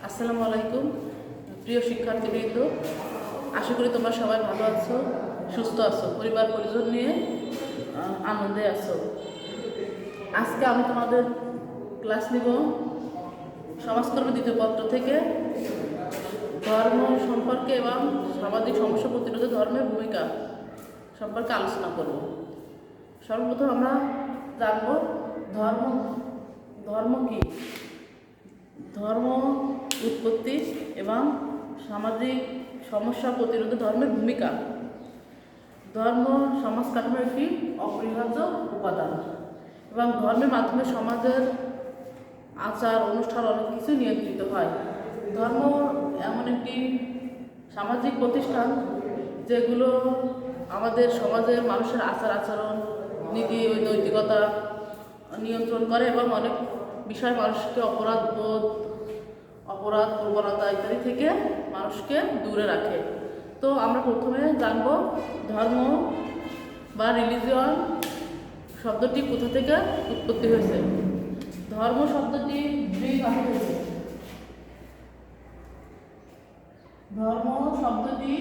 আসসালামু আলাইকুম প্রিয় শিক্ষার্থীবৃন্দ, আশা করি তোমরা সবাই ভালো আছো, সুস্থ আছো, পরিবার পরিজন নিয়ে আনন্দে আছো। আজকে আমি তোমাদের ক্লাস নিব সমাজকর্ম দ্বিতীয় পত্র থেকে ধর্ম সম্পর্কে এবং সামাজিক সমস্যা প্রতিরোধে ধর্মের ভূমিকা সম্পর্কে আলোচনা করব। সর্বপ্রথম আমরা জানব ধর্ম ধর্ম কি, ধর্ম উৎপত্তি এবং সামাজিক সমস্যা প্রতিরোধে ধর্মের ভূমিকা। ধর্ম সমাজ কাঠামোর একটি অপরিহার্য উপাদান এবং ধর্মের মাধ্যমে সমাজের আচার অনুষ্ঠান অনেক কিছু নিয়ন্ত্রিত হয়। ধর্ম এমন একটি সামাজিক প্রতিষ্ঠান যেগুলো আমাদের সমাজের মানুষের আচার আচরণ, নীতি ও নৈতিকতা নিয়ন্ত্রণ করে এবং অনেক বিষয় মানুষকে অপরাধ প্রবণতা ইত্যাদি থেকে মানুষকে দূরে রাখে। তো আমরা প্রথমে জানব ধর্ম বা রিলিজিয়ন শব্দটি কোথা থেকে উৎপত্তি হয়েছে। ধর্ম শব্দটি দুই ভাগে হয়েছে। ধর্ম শব্দটি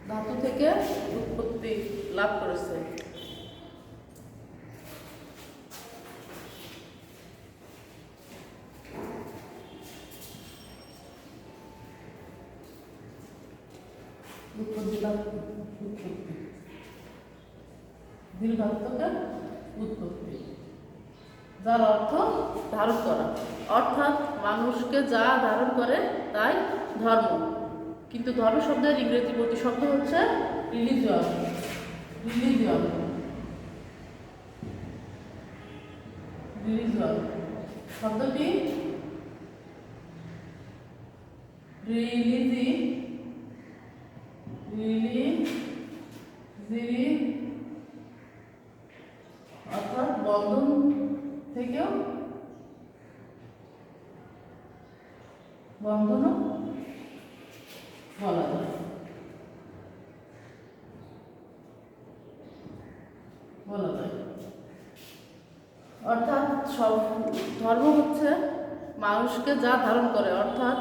ধাতু থেকে উৎপত্তি লাভ করেছে। উৎপত্তি যার অর্থ ধারণ করা, অর্থাৎ মানুষকে যা ধারণ করে তাই ধর্ম। কিন্তু ধর্ম শব্দের ইংরেজি প্রতিশব্দ হচ্ছে রিলিজিয়ন। রিলিজিয়ন রিলিজিয়ন শব্দটি অর্থাৎ বন্ধন থেকেও বন্ধনও বলা যায়। অর্থাৎ সব ধর্ম হচ্ছে মানুষকে যা ধারণ করে, অর্থাৎ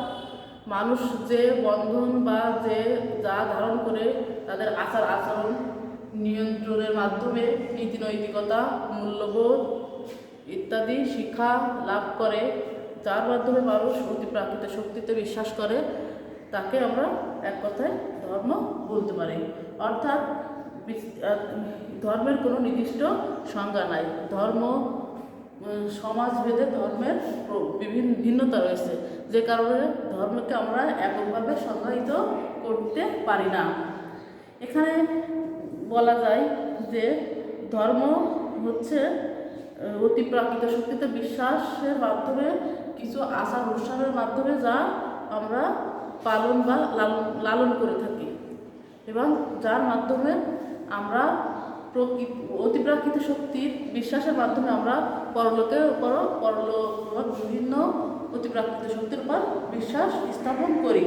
মানুষ যে বন্ধন বা যে যা ধারণ করে তাদের আচার আচরণ নিয়ন্ত্রণের মাধ্যমে নীতি নৈতিকতা, মূল্যবোধ ইত্যাদি শিক্ষা লাভ করে, যার মাধ্যমে মানুষ অতিপ্রাকৃত শক্তিতে বিশ্বাস করে, তাকে আমরা এক কথায় ধর্ম বলতে পারি। অর্থাৎ ধর্মের কোনো নির্দিষ্ট সংজ্ঞা নাই। ধর্ম সমাজভেদে ধর্মের বিভিন্ন ভিন্নতা রয়েছে, যে কারণে ধর্মকে আমরা এককভাবে সংজ্ঞায়িত করতে পারি না। এখানে বলা যায় যে ধর্ম হচ্ছে অতিপ্রাকৃত শক্তিতে বিশ্বাসের মাধ্যমে কিছু আচার অনুষ্ঠানের মাধ্যমে যা আমরা পালন বা লালন করে থাকি এবং যার মাধ্যমে আমরা অতিপ্রাকৃত শক্তির বিশ্বাসের মাধ্যমে আমরা পরলোকের উপর বিভিন্ন অতিপ্রাকৃত শক্তির উপর বিশ্বাস স্থাপন করি।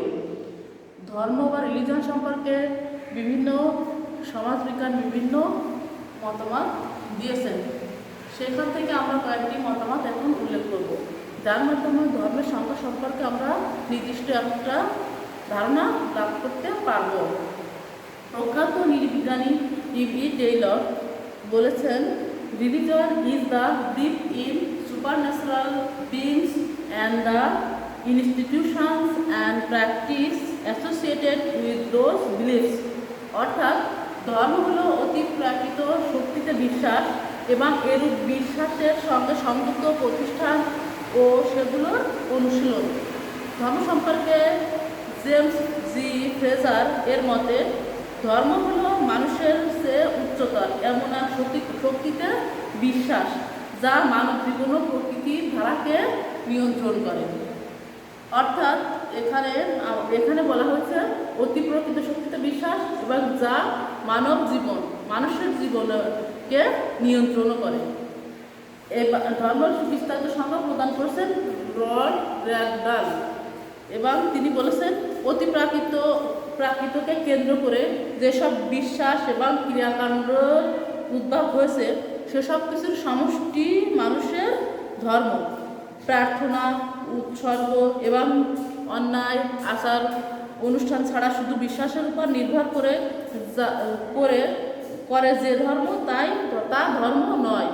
ধর্ম বা রিলিজিয়ন সম্পর্কে বিভিন্ন সমাজবিজ্ঞান বিভিন্ন মতামত দিয়েছেন। সেখান থেকে আমরা কয়েকটি মতামত এখন উল্লেখ করব, যার মাধ্যমে ধর্মের সংজ্ঞা সম্পর্কে আমরা নির্দিষ্ট একটা ধারণা লাভ করতে পারব। প্রখ্যাত নৃবিজ্ঞানী ইভি টেইলর বলেছেন, religion is the belief in supernatural beings and the institutions and practice associated with those beliefs. অর্থাৎ ধর্ম হলো অতিপ্রাকৃত শক্তিতে বিশ্বাস এবং এরূপ বিশ্বাসের সঙ্গে সংযুক্ত প্রতিষ্ঠান ও সেগুলোর অনুশীলন। ধর্ম সম্পর্কে জেমস জি ফ্রেজার এর মতে, ধর্ম হলো মানুষের চেয়ে উচ্চতর এমন এক শক্তিতে বিশ্বাস যা মানব জীবন ও প্রকৃতির ধারাকে নিয়ন্ত্রণ করে। অর্থাৎ এখানে বলা হয়েছে অতিপ্রাকৃত শক্তিতে বিশ্বাস এবং যা মানুষের জীবনকে নিয়ন্ত্রণ করে। এবার ধর্মের বিস্তারিত সংজ্ঞা প্রদান করেছেন লর্ড র্যাগডাল এবং তিনি বলেছেন অতি প্রাকৃতকে কেন্দ্র করে যেসব বিশ্বাস এবং ক্রিয়াকাণ্ড উদ্ভব হয়েছে সেসব কিছুর সমষ্টি মানুষের ধর্ম। প্রার্থনা, উৎসর্গ এবং অন্যায় আচার অনুষ্ঠান ছাড়া শুধু বিশ্বাসের উপর নির্ভর করে যে ধর্ম তা ধর্ম নয়।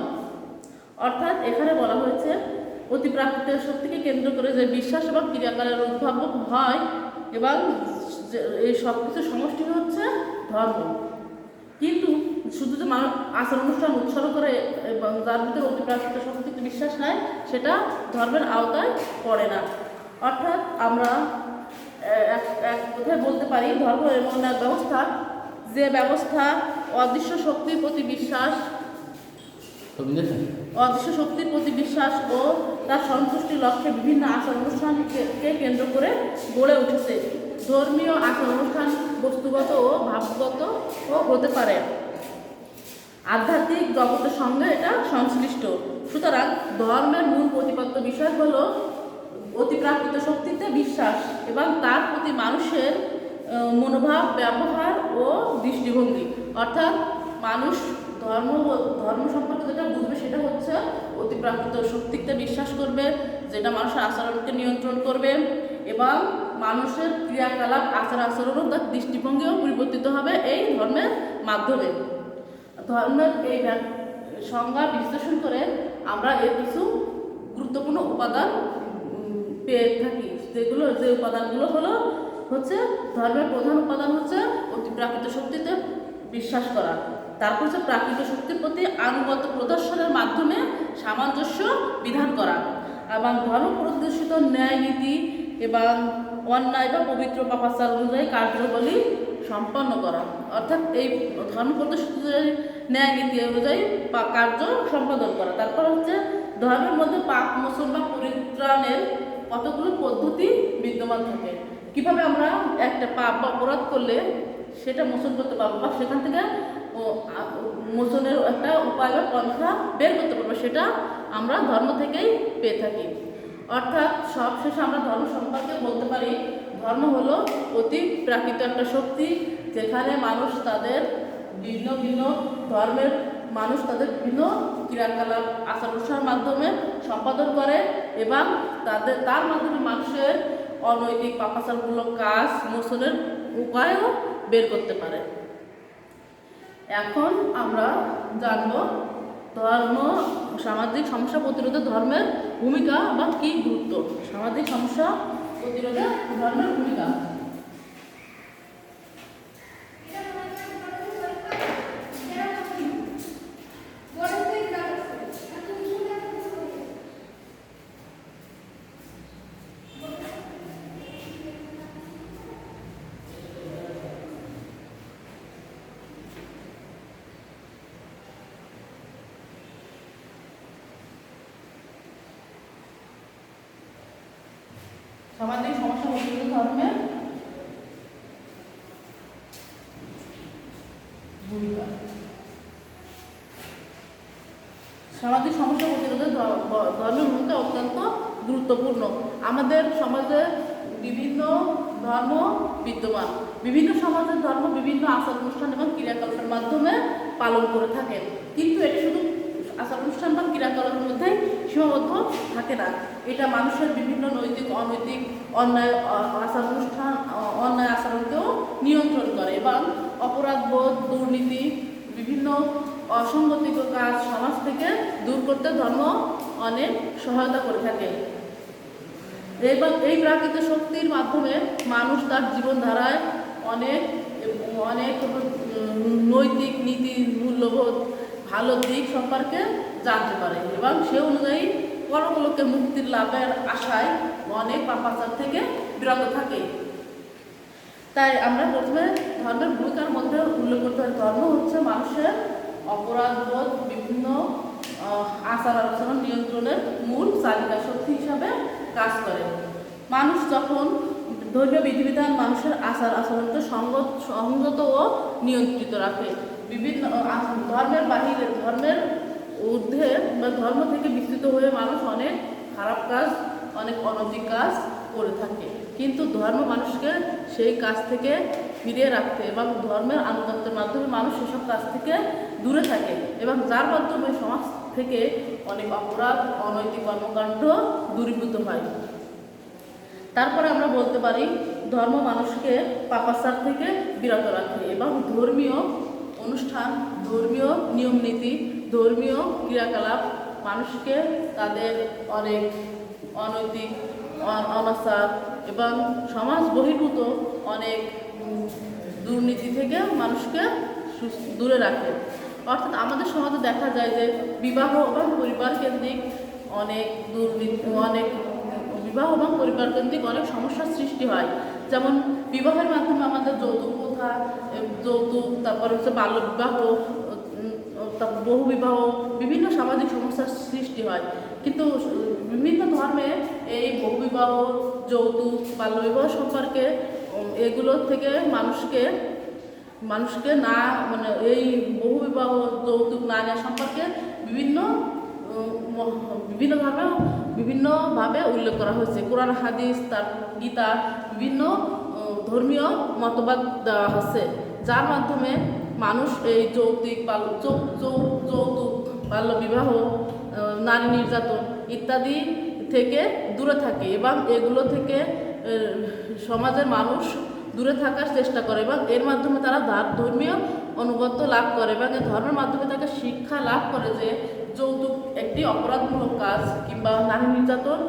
অর্থাৎ এখানে বলা হয়েছে অতি প্রাকৃতিক শক্তিকে কেন্দ্র করে যে বিশ্বাস এবং ক্রিয়াকলাপের উদ্ভব হয় এবং এই সব কিছু সমষ্টি হচ্ছে ধর্ম। কিন্তু শুধু যে মানুষ আচার অনুষ্ঠান উৎসর্গ করে এবং যার ভিতরে অতি প্রাকৃতিক শক্তিতে বিশ্বাস নাই সেটা ধর্মের আওতায় পড়ে না। অর্থাৎ আমরা এক কথায় বলতে পারি ধর্ম এমন এক ব্যবস্থা যে ব্যবস্থা অদৃশ্য শক্তির প্রতি বিশ্বাস ও তার সন্তুষ্টির লক্ষ্যে বিভিন্ন আচার অনুষ্ঠানকে কেন্দ্র করে গড়ে উঠেছে। ধর্মীয় আচার অনুষ্ঠান বস্তুগত ও ভাবগত ও হতে পারে, আধ্যাত্মিক জগতের সঙ্গে এটা সংশ্লিষ্ট। সুতরাং ধর্মের মূল প্রতিপাদ্য বিষয় হলো অতি প্রাকৃতিক শক্তিতে বিশ্বাস এবং তার প্রতি মানুষের মনোভাব, ব্যবহার ও দৃষ্টিভঙ্গি। অর্থাৎ মানুষ ধর্ম সম্পর্কে যেটা বুঝবে সেটা হচ্ছে অতি প্রাকৃতিক শক্তিতে বিশ্বাস করবে, যেটা মানুষের আচরণকে নিয়ন্ত্রণ করবে এবং মানুষের ক্রিয়াকলাপ, আচরণ তার দৃষ্টিভঙ্গিও পরিবর্তিত হবে এই ধর্মের মাধ্যমে। ধর্মের এই সংজ্ঞা বিশ্লেষণ করে আমরা এর কিছু গুরুত্বপূর্ণ উপাদান পেয়ে থাকি, যে উপাদানগুলো হচ্ছে ধর্মের প্রধান উপাদান হচ্ছে অতি প্রাকৃতিক শক্তিতে বিশ্বাস করা। তারপর হচ্ছে প্রাকৃতিক শক্তির প্রতি আনুগত্য প্রদর্শনের মাধ্যমে সামঞ্জস্য বিধান করা এবং ধর্ম প্রদর্শিত ন্যায় নীতি এবং অন্যায় বা পবিত্র পাপাচার অনুযায়ী কার্যাবলী সম্পন্ন করা। অর্থাৎ এই ধর্ম প্রদর্শিত ন্যায় নীতি অনুযায়ী কার্য সম্পাদন করা। তারপর হচ্ছে ধর্মের মধ্যে পাপ মোচন বা পরিত্রাণের কতগুলো পদ্ধতি বিদ্যমান থাকে। কিভাবে আমরা একটা পাপ বা অপরাধ করলে সেটা মোচন করতে পারবো বা সেখান থেকে মোচনের একটা উপায় বা পন্থা বের করতে পারবো, সেটা আমরা ধর্ম থেকেই পেয়ে থাকি। অর্থাৎ সবশেষে আমরা ধর্ম সম্পর্কে বলতে পারি ধর্ম হলো অতি প্রাকৃতিক একটা শক্তি, যেখানে মানুষ তাদের ভিন্ন ধর্মের মানুষ তাদের বিভিন্ন ক্রিয়াকলাপ আচার অনুষ্ঠানের মাধ্যমে সম্পাদন করে এবং তার মাধ্যমে মানুষের অনৈতিক পাপাচারমূলক কাজ মোচনের উপায়ও বের করতে পারে। এখন আমরা জানব ধর্ম সামাজিক সমস্যা প্রতিরোধে ধর্মের ভূমিকা বা কী গুরুত্ব। সামাজিক সমস্যা প্রতিরোধে ধর্মের ভূমিকা। সামাজিক সমস্যা প্রতিরোধে ধর্মের ভূমিকা। সামাজিক সমস্যা প্রতিরোধে ধর্মের ভূমিকা অত্যন্ত গুরুত্বপূর্ণ। আমাদের সমাজে বিভিন্ন ধর্ম বিদ্যমান, বিভিন্ন সমাজের ধর্ম বিভিন্ন আচার অনুষ্ঠান এবং ক্রিয়াকলাপের মাধ্যমে পালন করে থাকে, কিন্তু এটি শুধু আচার অনুষ্ঠান বা ক্রিয়াকলাপের মধ্যেই সীমাবদ্ধ থাকে না। এটা মানুষের বিভিন্ন নৈতিক অনৈতিক অন্যায় আচার অনুষ্ঠান অন্যায় আচরণকেও নিয়ন্ত্রণ করে এবং অপরাধবোধ, দুর্নীতি, বিভিন্ন অসঙ্গতিক কাজ সমাজ থেকে দূর করতে ধর্ম অনেক সহায়তা করে থাকে। এবং এই প্রাকৃতিক শক্তির মাধ্যমে মানুষ তার জীবনধারায় অনেক নৈতিক নীতি, মূল্যবোধ, ভালো দিক সম্পর্কে জানতে পারে এবং সে অনুযায়ী পরলোকে মুক্তির লাভের আশায় অনেক পাপাচার থেকে বিরত থাকে। তাই আমরা প্রথমে ধর্মের ভূমিকার মধ্যে উল্লেখ করতে হয় ধর্ম হচ্ছে মানুষের অপরাধবোধ, বিভিন্ন আচার আচরণ নিয়ন্ত্রণের মূল চালিকা শক্তি হিসাবে কাজ করে। মানুষ যখন ধর্মীয় বিধিবিধান মানুষের আচার আচরণকে সংযত ও নিয়ন্ত্রিত রাখে। বিভিন্ন ধর্মের বাহিরে ধর্মের ঊর্ধ্বে বা ধর্ম থেকে বিস্তৃত হয়ে মানুষ অনেক খারাপ কাজ, অনেক অনৈতিক কাজ করে থাকে। কিন্তু ধর্ম মানুষকে সেই কাজ থেকে ফিরিয়ে রাখতে এবং ধর্মের আনুগত্যের মাধ্যমে মানুষ সেসব কাজ থেকে দূরে থাকে এবং যার মাধ্যমে সমাজ থেকে অনেক অপরাধ, অনৈতিক কর্মকাণ্ড দূরীভূত হয়। তারপরে আমরা বলতে পারি ধর্ম মানুষকে পাপাচার থেকে বিরত রাখে এবং ধর্মীয় অনুষ্ঠান, ধর্মীয় নিয়মনীতি, ধর্মীয় ক্রিয়াকলাপ মানুষকে তাদের অনেক অনৈতিক, অনাচার এবং সমাজ বহির্ভূত অনেক দুর্নীতি থেকে মানুষকে দূরে রাখে। অর্থাৎ আমাদের সমাজে দেখা যায় যে বিবাহ এবং পরিবার কেন্দ্রিক অনেক দুর্নীতি, বিবাহ এবং পরিবার কেন্দ্রিক অনেক সমস্যার সৃষ্টি হয়। যেমন বিবাহের মাধ্যমে আমাদের যৌতুক প্রথা, যৌতুক, তারপর হচ্ছে বাল্যবিবাহ, তারপর বহু বিবাহ, বিভিন্ন সামাজিক সমস্যার সৃষ্টি হয়। কিন্তু বিভিন্ন ধর্মে এই বহুবিবাহ, যৌতুক, বাল্যবিবাহ সম্পর্কে এগুলো থেকে মানুষকে না এই বহুবিবাহ, যৌতুক না নেওয়া সম্পর্কে ধর্মে বিভিন্নভাবে উল্লেখ করা হয়েছে। কোরআন, হাদিস, তার গীতা, বিভিন্ন ধর্মীয় মতবাদ দেওয়া হচ্ছে, যার মাধ্যমে মানুষ এই যৌতুক, বাল্যবিবাহ, নারী নির্যাতন ইত্যাদি থেকে দূরে থাকে এবং এগুলো থেকে সমাজের মানুষ দূরে থাকার চেষ্টা করে এবং এর মাধ্যমে তারা ধর্মীয় অনুগত্য লাভ করে এবং এই ধর্মের মাধ্যমে তাকে শিক্ষা লাভ করে যে যৌতুক একটি অপরাধমূলক কাজ কিংবা নারী নির্যাতন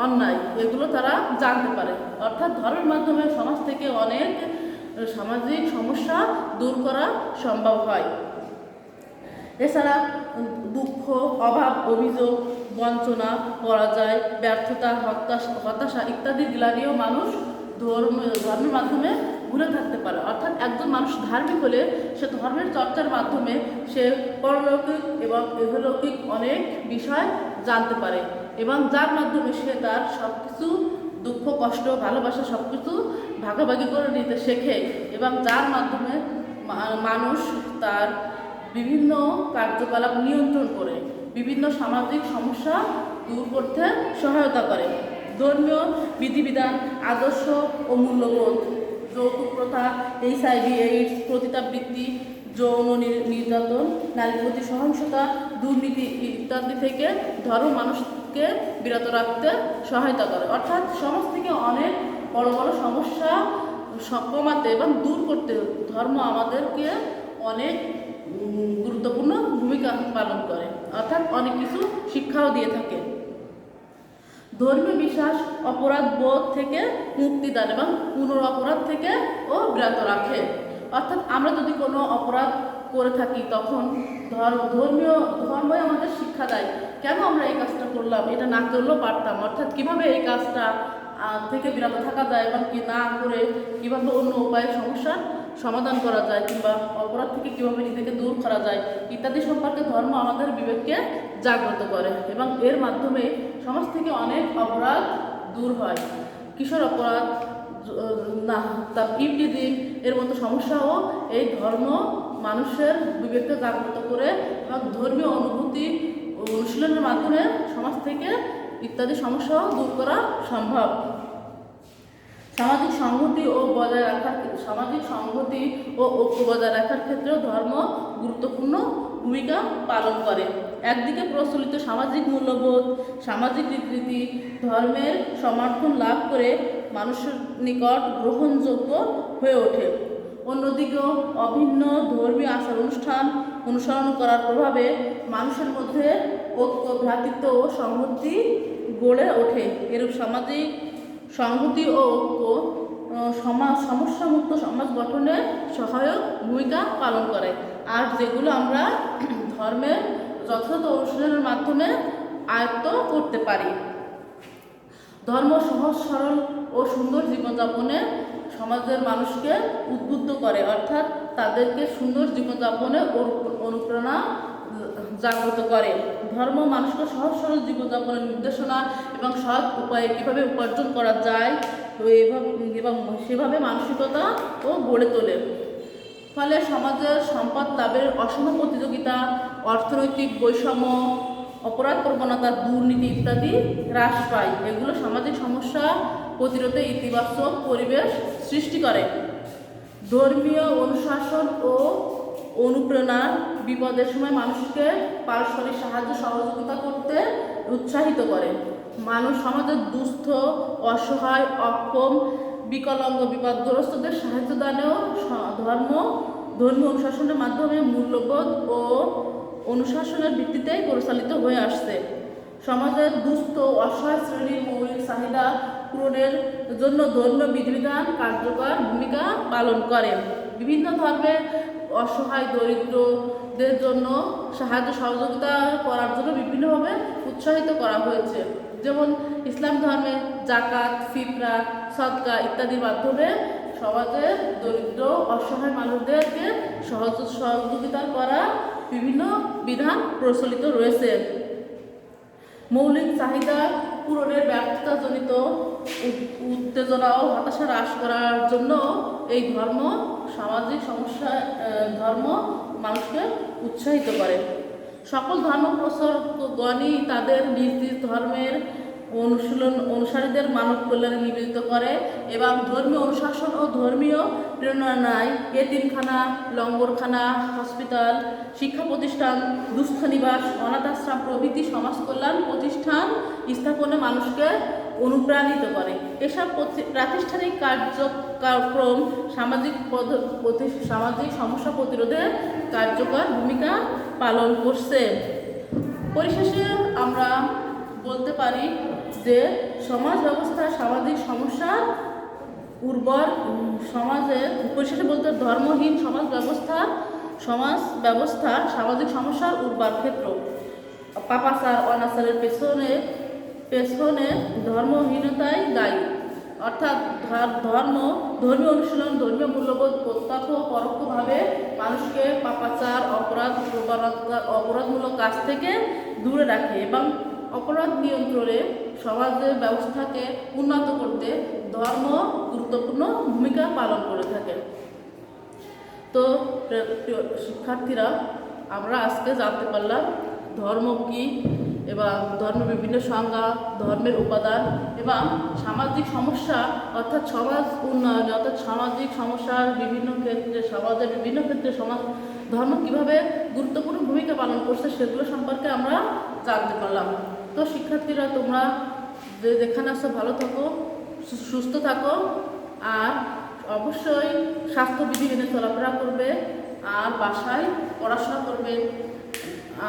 অন্যায়, এগুলো তারা জানতে পারে। অর্থাৎ ধর্মের মাধ্যমে সমাজ থেকে অনেক সামাজিক সমস্যা দূর করা সম্ভব হয়। এছাড়া দুঃখ, অভাব, অভিযোগ, বঞ্চনা, পরাজয়, ব্যর্থতা, হতাশা ইত্যাদি গ্লানিও মানুষ ধর্মের মাধ্যমে ঘুরে থাকতে পারে। অর্থাৎ একজন মানুষ ধার্মিক হলে সে ধর্মের চর্চার মাধ্যমে সে পরলৌকিক এবং ইহলৌকিক অনেক বিষয় জানতে পারে এবং যার মাধ্যমে সে তার সব কিছু দুঃখ, কষ্ট, ভালোবাসা সব কিছু ভাগাভাগি করে নিতে শেখে এবং যার মাধ্যমে মানুষ তার বিভিন্ন কার্যকলাপ নিয়ন্ত্রণ করে বিভিন্ন সামাজিক সমস্যা দূর করতে সহায়তা করে। ধর্মীয় বিধিবিধান, আদর্শ ও মূল্যবোধ, যৌতুক প্রথা, HIV, AIDS, পতিতাবৃত্তি, যৌন নির্যাতন, নারীর প্রতি সহিংসতা, দুর্নীতি ইত্যাদি থেকে ধর্ম মানুষকে বিরত রাখতে সহায়তা করে। অর্থাৎ সমাজ থেকে অনেক বড় বড় সমস্যা কমাতে এবং দূর করতে ধর্ম আমাদেরকে অনেক গুরুত্বপূর্ণ ভূমিকা পালন করে, অর্থাৎ অনেক কিছু শিক্ষাও দিয়ে থাকে। ধর্মীয় বিশ্বাস অপরাধ বোধ থেকে মুক্তি দেন এবং পুনরপরাধ থেকে বিরত রাখে। অর্থাৎ আমরা যদি কোনো অপরাধ করে থাকি তখন ধর্মই আমাদের শিক্ষা দেয় কেন আমরা এই কাজটা করলাম, এটা না করলেও পারতাম। অর্থাৎ কীভাবে এই কাজটা থেকে বিরত থাকা যায় এবং কি না করে কীভাবে অন্য উপায়ে সমস্যার সমাধান করা যায় কিংবা অপরাধ থেকে কীভাবে নিজেকে দূর করা যায় ইত্যাদি সম্পর্কে ধর্ম আমাদের বিবেককে জাগ্রত করে এবং এর মাধ্যমে সমাজ থেকে অনেক অপরাধ দূর হয়। কিশোর অপরাধ, ইভটিজিং এর মতো সমস্যাও এই ধর্ম মানুষের বিবেককে জাগ্রত করে এবং ধর্মীয় অনুভূতি অনুশীলনের মাধ্যমে সমাজ থেকে ইত্যাদি সমস্যাও দূর করা সম্ভব। সামাজিক সংহতি ও ঐক্য বজায় রাখার ক্ষেত্রেও ধর্ম গুরুত্বপূর্ণ ভূমিকা পালন করে। একদিকে প্রচলিত সামাজিক মূল্যবোধ, সামাজিক রীতিনীতি ধর্মের সমর্থন লাভ করে মানুষের নিকট গ্রহণযোগ্য হয়ে ওঠে, অন্যদিকেও অভিন্ন ধর্মীয় আচার অনুষ্ঠান অনুসরণ করার প্রভাবে মানুষের মধ্যে ঐক্য, ভ্রাতৃত্ব ও সংহতি গড়ে ওঠে। এরূপ সামাজিক সংহতি ও ঐক্য সমস্যামুক্ত সমাজ গঠনে সহায়ক ভূমিকা পালন করে। আর যেগুলো আমরা ধর্মের যথাযথ অনুশীলনের মাধ্যমে আয়ত্ত করতে পারি। ধর্ম সহজ, সরল ও সুন্দর জীবনযাপনে সমাজের মানুষকে উদ্বুদ্ধ করে, অর্থাৎ তাদেরকে সুন্দর জীবনযাপনে অনুপ্রেরণা জাগ্রত করে। ধর্ম মানুষকে সহজ সরল জীবনযাপনের নির্দেশনা এবং সৎ উপায়ে কীভাবে উপার্জন করা যায় এবং সেভাবে মানসিকতা গড়ে তোলে। ফলে সমাজের সম্পদ লাভের অসম প্রতিযোগিতা, অর্থনৈতিক বৈষম্য, অপরাধ প্রবণতা, দুর্নীতি ইত্যাদি হ্রাস পায়। এগুলো সামাজিক সমস্যা প্রতিরোধে ইতিবাচক পরিবেশ সৃষ্টি করে। ধর্মীয় অনুশাসন ও অনুপ্রেরণা বিপদের সময় মানুষকে পারস্পরিক সাহায্য সহযোগিতা করতে উৎসাহিত করে। মানুষ সমাজের দুস্থ, অসহায়, অক্ষম, বিকলাঙ্গ, বিপদগ্রস্তদের সাহায্য দানেও ধর্মীয় অনুশাসনের মাধ্যমে মূল্যবোধ ও অনুশাসনের ভিত্তিতেই পরিচালিত হয়ে আসছে। সমাজের দুস্থ অসহায় শ্রেণীর মৌলিক চাহিদা পূরণের জন্য ধর্মীয় বিধিবিধান কার্যকর ভূমিকা পালন করে। বিভিন্ন ধর্মে অসহায় দরিদ্রদের জন্য সাহায্য সহযোগিতা করার জন্য বিভিন্নভাবে উৎসাহিত করা হয়েছে। যেমন ইসলাম ধর্মে জাকাত, ফিতরা, সদকা ইত্যাদির মাধ্যমে সমাজের দরিদ্র অসহায় মানুষদেরকে সহযোগিতা করা বিভিন্ন বিধান প্রচলিত রয়েছে। মৌলিক চাহিদা পূরণের ব্যর্থতাজনিত উত্তেজনা ও হতাশা হ্রাস করার জন্য এই সামাজিক ধর্ম মানুষকে উৎসাহিত করে। সকল ধর্ম প্রচারকগণই তাদের নিজ নিজ ধর্মের অনুসারীদের মানব কল্যাণে নিবেদিত করে এবং ধর্মীয় অনুশাসন ও ধর্মীয় প্রেরণায় এতিমখানা, লঙ্গরখানা, হসপিটাল, শিক্ষা প্রতিষ্ঠান, দুস্থ নিবাস, অনাথ আশ্রম প্রভৃতি সমাজ কল্যাণ প্রতিষ্ঠান স্থাপনে মানুষকে অনুপ্রাণিত করে। এসব প্রাতিষ্ঠানিক কার্যক্রম সামাজিক সমস্যা প্রতিরোধে কার্যকর ভূমিকা পালন করছে। পরিশেষে আমরা বলতে পারি যে সামাজিক ধর্মহীন সমাজ ব্যবস্থা সামাজিক সমস্যার উর্বর ক্ষেত্র। পাপাচার, অনাচারের পেছনে ধর্মহীনতাই দায়ী। অর্থাৎ ধর্মীয় অনুশীলন, ধর্মীয় মূল্যবোধ প্রত্যক্ষ ও পরোক্ষভাবে মানুষকে পাপাচার, অপরাধমূলক কাজ থেকে দূরে রাখে এবং অপরাধ নিয়ন্ত্রণে সমাজের ব্যবস্থাকে উন্নত করতে ধর্ম গুরুত্বপূর্ণ ভূমিকা পালন করে থাকে। তো শিক্ষার্থীরা, আমরা আজকে জানতে পারলাম ধর্ম কী এবং ধর্মের বিভিন্ন সংজ্ঞা, ধর্মের উপাদান এবং সামাজিক সমস্যা অর্থাৎ সমাজ উন্নয়নে অর্থাৎ সামাজিক সমস্যার সমাজের বিভিন্ন ক্ষেত্রে ধর্ম কীভাবে গুরুত্বপূর্ণ ভূমিকা পালন করছে সেগুলো সম্পর্কে আমরা জানতে পারলাম। তো শিক্ষার্থীরা, তোমরা যেখানে আসো ভালো থাকো, সুস্থ থাকো, আর অবশ্যই স্বাস্থ্যবিধি মেনে চলাফেরা করবে, আর বাসায় পড়াশোনা করবে।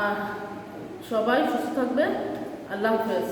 আর সবাই সুস্থ থাকবে। আল্লাহ হাফেজ।